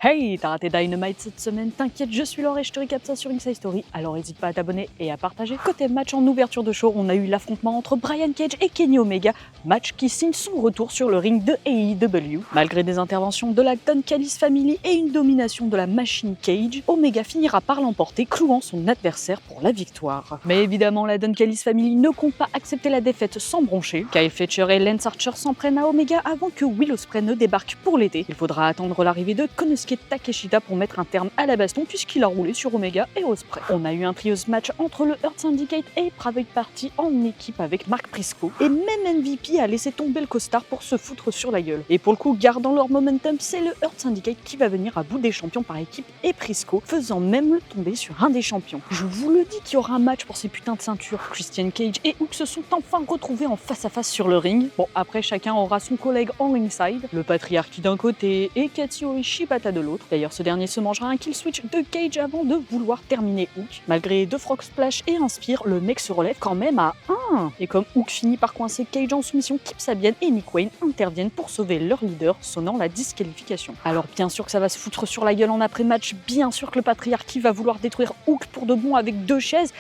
Hey, t'as raté Dynamite cette semaine? T'inquiète, je suis Laure et je te récap ça sur Inside Story, alors n'hésite pas à t'abonner et à partager. Côté match en ouverture de show, on a eu l'affrontement entre Brian Cage et Kenny Omega, match qui signe son retour sur le ring de AEW. Malgré des interventions de la Don Callis Family et une domination de la Machine Cage, Omega finira par l'emporter, clouant son adversaire pour la victoire. Mais évidemment, la Don Callis Family ne compte pas accepter la défaite sans broncher. Kyle Fletcher et Lance Archer s'en prennent à Omega avant que Will Ospreay ne débarque pour l'aider. Il faudra attendre l'arrivée de Konosuke Takeshita pour mettre un terme à la baston puisqu'il a roulé sur Omega et Ospreay. On a eu un trios match entre le Hurt Syndicate et Private Party en équipe avec Mark Briscoe, et même MVP a laissé tomber le costard pour se foutre sur la gueule. Et pour le coup, gardant leur momentum, c'est le Hurt Syndicate qui va venir à bout des champions par équipe et Briscoe, faisant même le tomber sur un des champions. Je vous le dis qu'il y aura un match pour ces putains de ceintures. Christian Cage et Hook se sont enfin retrouvés en face à face sur le ring. Bon, après chacun aura son collègue en ringside, le patriarche d'un côté et Katsuyori Shibata de l'autre. D'ailleurs, ce dernier se mangera un kill switch de Cage avant de vouloir terminer Hook. Malgré deux frog splash et un spear, le mec se relève quand même à 1. Et comme Hook finit par coincer Cage en soumission, Kip Sabian et Nick Wayne interviennent pour sauver leur leader, sonnant la disqualification. Alors bien sûr que ça va se foutre sur la gueule en après-match, bien sûr que le patriarche va vouloir détruire Hook pour de bon avec deux chaises.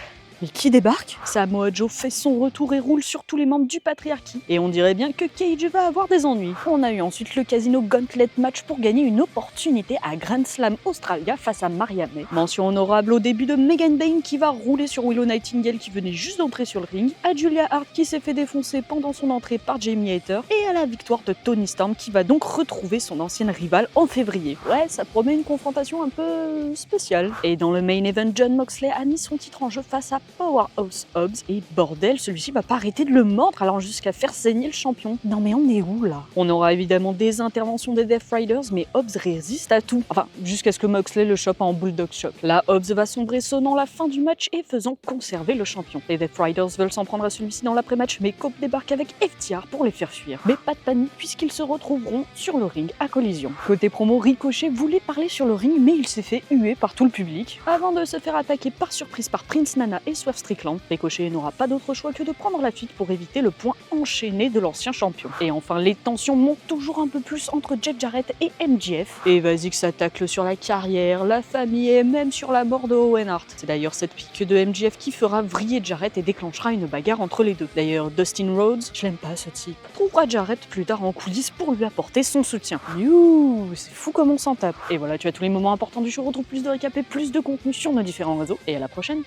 Mais qui débarque? Samoa Joe fait son retour et roule sur tous les membres du patriarcat. Et on dirait bien que Cage va avoir des ennuis. On a eu ensuite le Casino Gauntlet match pour gagner une opportunité à Grand Slam Australia face à Mariah May. Mention honorable au début de Megan Bayne qui va rouler sur Willow Nightingale qui venait juste d'entrer sur le ring, à Julia Hart qui s'est fait défoncer pendant son entrée par Jamie Hayter, et à la victoire de Toni Storm qui va donc retrouver son ancienne rivale en février. Ouais, ça promet une confrontation un peu spéciale. Et dans le main event, Jon Moxley a mis son titre en jeu face à Powerhouse Hobbs, et bordel, celui-ci va pas arrêter de le mordre allant jusqu'à faire saigner le champion. Non mais on est où là? On aura évidemment des interventions des Death Riders, mais Hobbs résiste à tout. Enfin, jusqu'à ce que Moxley le chope en Bulldog Choc. Là, Hobbs va sombrer sonnant la fin du match et faisant conserver le champion. Les Death Riders veulent s'en prendre à celui-ci dans l'après-match, mais Cope débarque avec FTR pour les faire fuir. Mais pas de panique puisqu'ils se retrouveront sur le ring à collision. Côté promo, Ricochet voulait parler sur le ring, mais il s'est fait huer par tout le public avant de se faire attaquer par surprise par Prince Nana et Swerve Strickland. Ricochet n'aura pas d'autre choix que de prendre la fuite pour éviter le point enchaîné de l'ancien champion. Et enfin, les tensions montent toujours un peu plus entre Jeff Jarrett et MJF. Et vas-y que ça tacle sur la carrière, la famille et même sur la mort de Owen Hart. C'est d'ailleurs cette pique de MJF qui fera vriller Jarrett et déclenchera une bagarre entre les deux. D'ailleurs, Dustin Rhodes, je l'aime pas ce type, trouvera Jarrett plus tard en coulisses pour lui apporter son soutien. Youh, c'est fou comme on s'en tape. Et voilà, tu as tous les moments importants du show, retrouve plus de récap et plus de contenu sur nos différents réseaux. Et à la prochaine.